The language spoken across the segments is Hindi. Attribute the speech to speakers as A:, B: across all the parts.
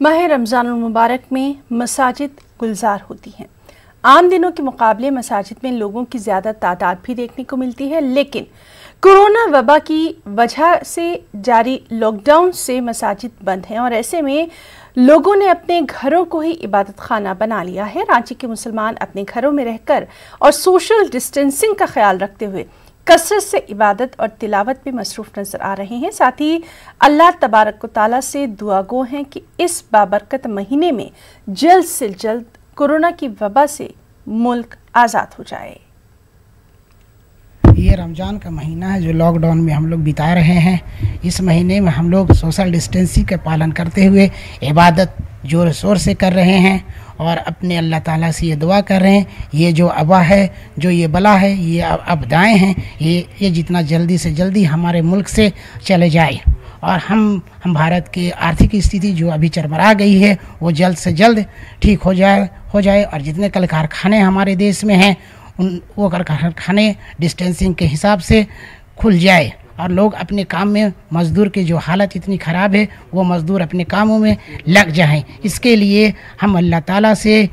A: माह रमज़ान मुबारक में मसाजिद गुलजार होती हैं। आम दिनों के मुकाबले मसाजिद में लोगों की ज़्यादा तादाद भी देखने को मिलती है, लेकिन कोरोना वबा की वजह से जारी लॉकडाउन से मसाजिद बंद हैं और ऐसे में लोगों ने अपने घरों को ही इबादत खाना बना लिया है। रांची के मुसलमान अपने घरों में रहकर और सोशल डिस्टेंसिंग का ख्याल रखते हुए कसरत से इबादत और तिलावत में मसरूफ़ नज़र आ रहे हैं। साथ ही अल्लाह तबारक व तआला से दुआगो हैं कि इस बाबरकत महीने में जल्द से जल्द कोरोना की वबा से मुल्क आज़ाद हो जाए।
B: ये रमज़ान का महीना है जो लॉकडाउन में हम लोग बिता रहे हैं। इस महीने में हम लोग सोशल डिस्टेंसिंग का पालन करते हुए इबादत ज़ोर शोर से कर रहे हैं और अपने अल्लाह ताला से ये दुआ कर रहे हैं, ये जो अबा है, जो ये बला है, ये आपदाएं हैं, ये जितना जल्दी से जल्दी हमारे मुल्क से चले जाए और हम भारत की आर्थिक स्थिति जो अभी चरमरा गई है वो जल्द से जल्द ठीक हो जाए और जितने कल कारखाने हमारे देश में हैं वो कारखाने डिस्टेंसिंग के हिसाब से खुल जाए और लोग अपने काम में, मज़दूर की जो हालत इतनी ख़राब है वो मज़दूर अपने कामों में लग जाएं। इसके लिए हम अल्लाह ताला से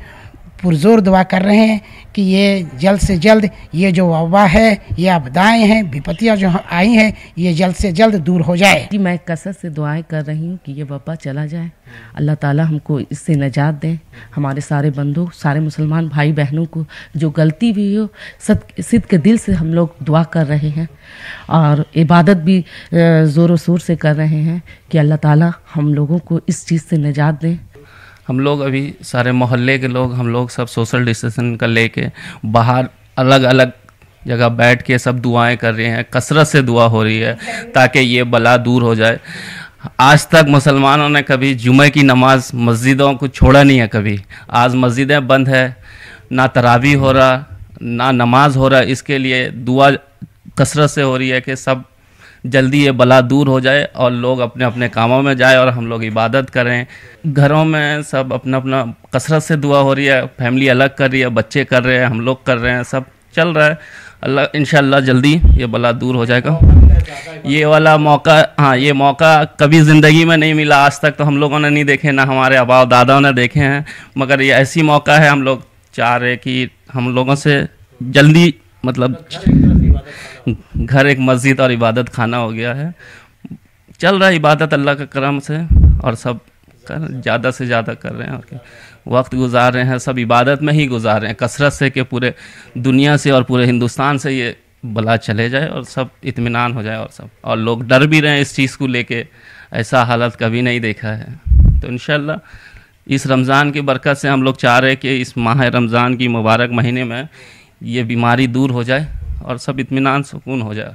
B: पुरजोर दुआ कर रहे हैं कि ये जल्द से जल्द ये जो वबा है, ये आपदाएं हैं, विपत्तियाँ जो आई हैं, ये जल्द से जल्द दूर हो जाए।
C: जी, मैं कसरत से दुआएं कर रही हूँ कि ये वबा चला जाए, अल्लाह ताला हमको इससे निजात दें। हमारे सारे बंधु, सारे मुसलमान भाई बहनों को जो गलती भी हो सिद्ध के दिल से हम लोग दुआ कर रहे हैं और इबादत भी ज़ोर शोर से कर रहे हैं कि अल्लाह ताला हम लोगों को इस चीज़ से निजात दें।
D: हम लोग अभी सारे मोहल्ले के लोग हम लोग सब सोशल डिस्टेंसिंग का लेके बाहर अलग अलग जगह बैठ के सब दुआएं कर रहे हैं। कसरत से दुआ हो रही है ताकि ये बला दूर हो जाए। आज तक मुसलमानों ने कभी जुमे की नमाज मस्जिदों को छोड़ा नहीं है कभी। आज मस्जिदें बंद है, ना तरावी हो रहा, ना नमाज हो रहा। इसके लिए दुआ कसरत से हो रही है कि सब जल्दी ये बला दूर हो जाए और लोग अपने अपने कामों में जाए और हम लोग इबादत करें। घरों में सब अपना अपना कसरत से दुआ हो रही है, फैमिली अलग कर रही है, बच्चे कर रहे हैं, हम लोग कर रहे हैं, सब चल रहा है। अल्लाह इंशाअल्लाह जल्दी ये बला दूर हो जाएगा। ये वाला मौका, हाँ, ये मौका कभी ज़िंदगी में नहीं मिला आज तक, तो हम लोगों ने नहीं देखे, ना हमारे आबा दादाओं ने देखे हैं। मगर ये ऐसी मौका है, हम लोग चाह रहे कि हम लोगों से जल्दी, मतलब घर एक मस्जिद और इबादत खाना हो गया है। चल रहा है इबादत अल्लाह के करम से और सब ज़्यादा से ज़्यादा कर रहे हैं और वक्त गुजार रहे हैं, सब इबादत में ही गुजार रहे हैं, कसरत से कि पूरे दुनिया से और पूरे हिंदुस्तान से ये बला चले जाए और सब इत्मीनान हो जाए और सब, और लोग डर भी रहे हैं इस चीज़ को लेके। ऐसा हालत कभी नहीं देखा है। तो इंशाअल्लाह इस रमज़ान की बरकत से हम लोग चाह रहे हैं कि इस माह रमज़ान की मुबारक महीने में ये बीमारी दूर हो जाए और सब इत्मीनान सुकून हो जाए।